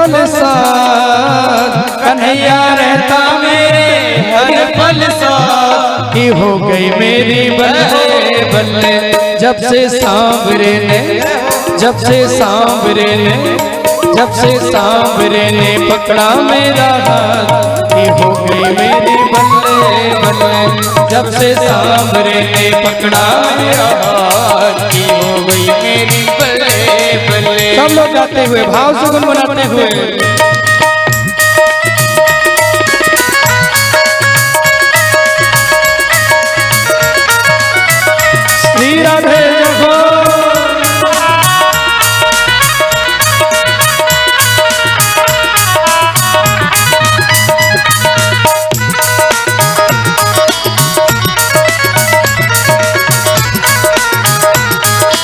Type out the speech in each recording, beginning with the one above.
पल साथ, कन्हैया रहता मेरे हर पल साथ। की हो गई मेरी बल्ले बल्ले जब से सांवरे ने, जब से सांवरे ने, जब से सांवरे ने पकड़ा मेरा हाथ। की हो गई मेरी बल्ले बल्ले जब से सांवरे ने पकड़ा मेरा हाथ। की हो गई मेरी बल्ले बल्ले। सब लोग गाते हुए भाव से गुनगुनाते हुए श्री राधे जगो।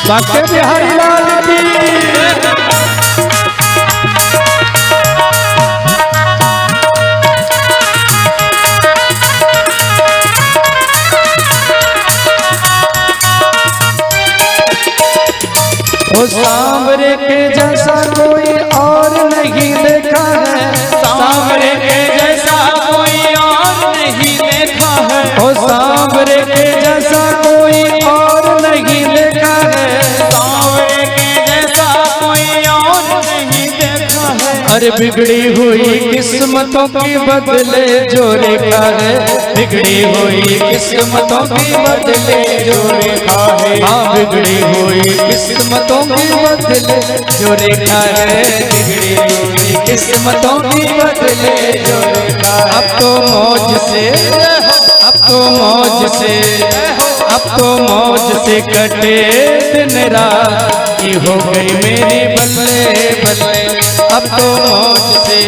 बाके बिहारी लाल की ओ सांवरे के जैसा कोई और नहीं देखा है, सांवरे के जैसा कोई और नहीं देखा है। ओ सांवरे के जैसा कोई और नहीं देखा है, सांवरे के जैसा कोई और नहीं देखा है। अरे बिगड़ी हुई किस्मतों की बदले जो रेखा है, बिगड़ी हुई किस्मतों की बदले जो रेखा है। हाँ बिगड़ी हुई किस्मतों की बदले जो रेखा है, बिगड़ी हुई किस्मतों की बदले जो रेखा है। अब तो मौज से, अब तो मौज से, अब तो मौज से कटे दिन रात। की हो गई मेरी बल्ले बल्ले अब तो मौज से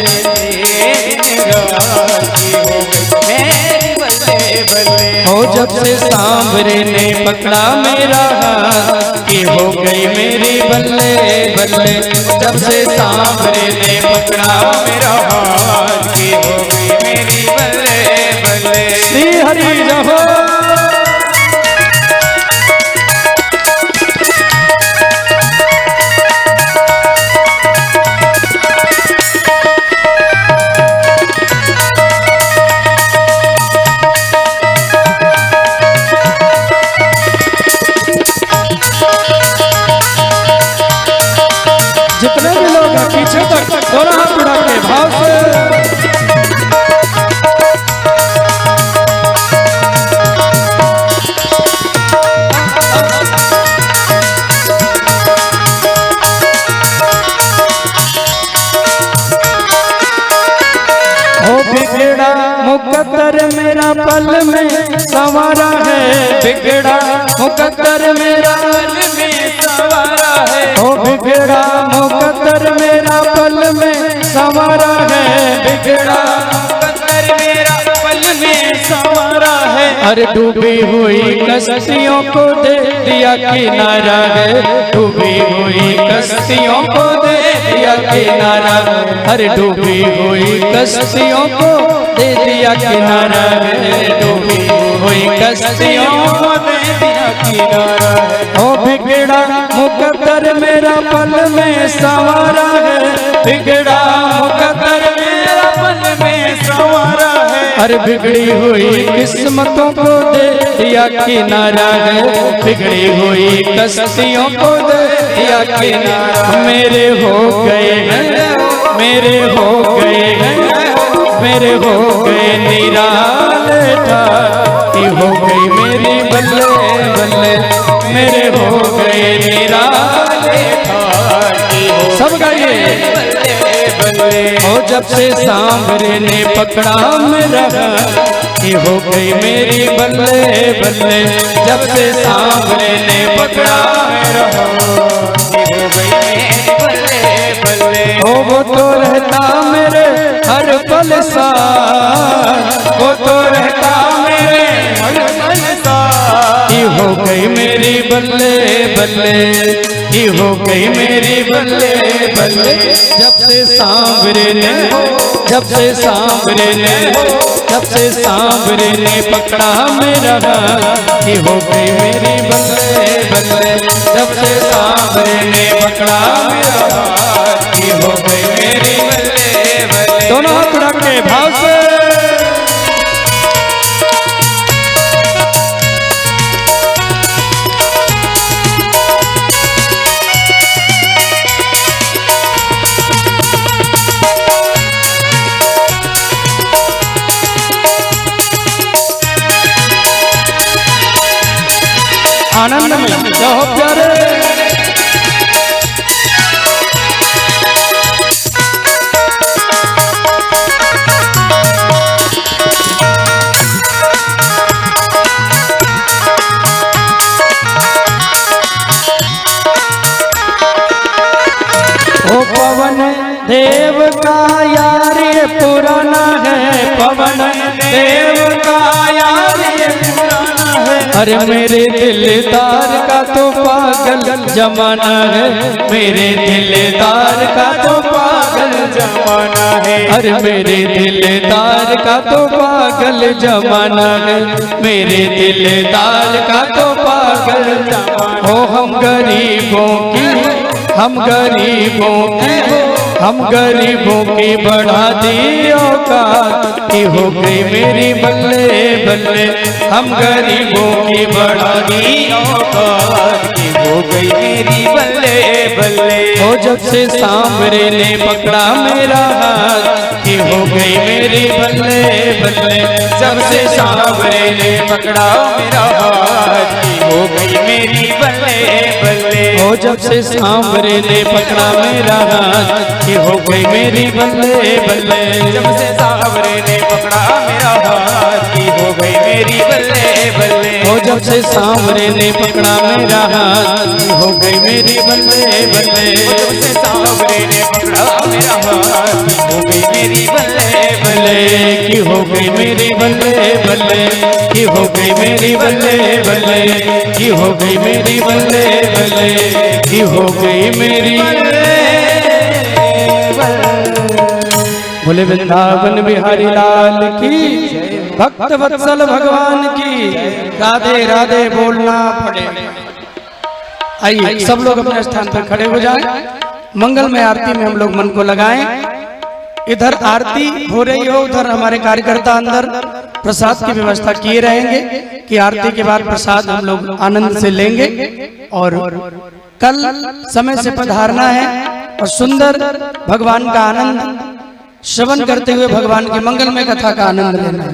दिन रात। की हो गई मेरी बल्ले बल्ले। हो जब से सांवरे ने पकड़ा मेरा हाथ। की हो गई मेरी बल्ले बल्ले जब से सांवरे ने पकड़ा मेरा हाथ। की हो गई मेरी बल्ले बल्ले। श्री हरि जहो। जितने भी लोग हैं पीछे तक दोनों हाथ उठा के भाव से हो बिगड़ा मुकद्दर मेरा पल में संवारा है, बिगड़ा मुकद्दर मेरा पल में संवारा है। हो बिगड़ा मुकद्दर मेरा पल में संवारा है, बिगड़ा मुकद्दर मेरा पल में संवारा है। अरे डूबी हुई कश्तियों को दे दिया किनारा है, डूबी हुई कश्तियों को दे दिया किनारा। अरे डूबी हुई कश्तियों को दे दिया किनारा है, डूबी हुई कश्तियों को दे दिया किनारा है। हो बिगड़ा मुकद्दर मेरा पल में संवारा है, बिगड़ा मुकद्दर मेरा पल में संवारा है। अरे बिगड़ी हुई किस्मतों को दे दिया किनारा है, बिगड़ी हुई कश्तियों को दे दिया किनारा। मेरे हो गए हैं, मेरे हो गए हैं, मेरे हो गए निराले ठाठ। की हो गई मेरी बल्ले बल्ले मेरे हो गए निराले ठाठ। सब गाइए बल्ले। हो जब से सांवरे ने पकड़ा मेरा हाथ। की हो गई मेरी बल्ले बल्ले जब से सांवरे ने पकड़ा मेरा हाथ। की हो गई मेरी बल्ले बल्ले। हो वो तो रहता मेरे हर पल साथ, वो तो रहता मेरे हर पल साथ। की हो गई मेरी बल्ले बल्ले, की हो गई मेरी बल्ले बल्ले जब से सांवरे ने, जब से सांवरे ने, जब से सांवरे ने पकड़ा मेरा हाथ। की हो गई मेरी बल्ले बल्ले जब से सांवरे ने पकड़ा मेरा हाथ। की हो गई मेरी बल्ले आनंद में रहो प्यारे। ओ पवन देव का यार ये पुराना है, पवन देव का यार ये पुराना है। अरे मेरे दिलदार का तो पागल जमाना है, मेरे दिलदार का तो पागल जमाना है। अरे मेरे दिलदार का तो पागल जमाना है, मेरे दिलदार का तो पागल जमाना। हो हम गरीबों की, हम गरीबों की, हम गरीबों की बढ़ा दी औकात की हो गई मेरी बल्ले बल्ले। हम गरीबों की बढ़ा दी औकात की हो गई मेरी बल्ले बल्ले। ओ जब से सांवरे ने पकड़ा मेरा हाथ की हो गई मेरी बल्ले बल्ले। जब से सांवरे ने पकड़ा मेरा हाथ की हो गई मेरी बल्ले बल्ले। ओ जब से सांवरे ने पकड़ा मेरा हाथ की हो गई मेरी बल्ले बल्ले। जब से सांवरे ने पकड़ा मेरा हाथ की हो गई मेरी बल्ले बल्ले। ओ जब से सांवरे ने पकड़ा मेरा हाथ की हो गई मेरी बल्ले बल्ले। जब से सांवरे ने पकड़ा मेरा हाथ की हो गई मेरी बल्ले बल्ले। की हो गई मेरी बल्ले बल्ले, की हो गई मेरी बल्ले बल्ले, की हो गई मेरी बल्ले बल्ले, की हो गई मेरी बल्ले। बोले वृंदावन बिहारी लाल की, भक्त वत्सल भगवान की राधे राधे बोलना पड़े। आइए सब लोग अपने स्थान पर खड़े हो जाएं। मंगलमय आरती में हम लोग मन को लगाएं। इधर आरती हो रही हो, उधर हमारे कार्यकर्ता अंदर प्रसाद की व्यवस्था किए रहेंगे कि आरती के बाद प्रसाद हम लोग आनंद से लेंगे। और कल समय से पधारना है और सुंदर भगवान का आनंद श्रवण करते हुए भगवान की मंगलमय कथा का आनंद लेना है।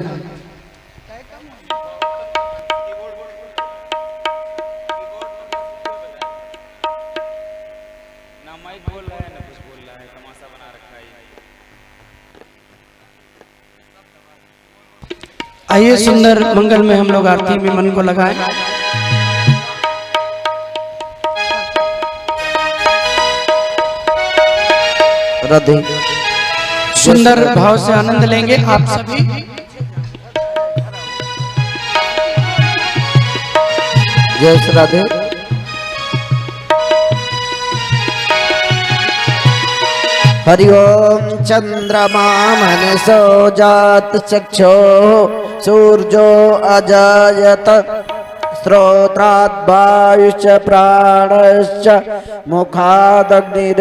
आइए सुंदर मंगल में हम लोग आरती में मन को लगाएं। राधे सुंदर भाव से आनंद लेंगे आप सभी। जय श्री राधे। हरि ओम चंद्रमा मनसो जात चक्षो सूर्यो अजायत श्रोत्रात् वायुश्च प्राणश्च मुखादग्निर्जायत।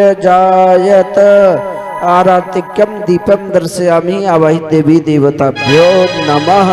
आरातिक्यम दीपम दर्शयामि आवाहि देवी देवताभ्यो नमः।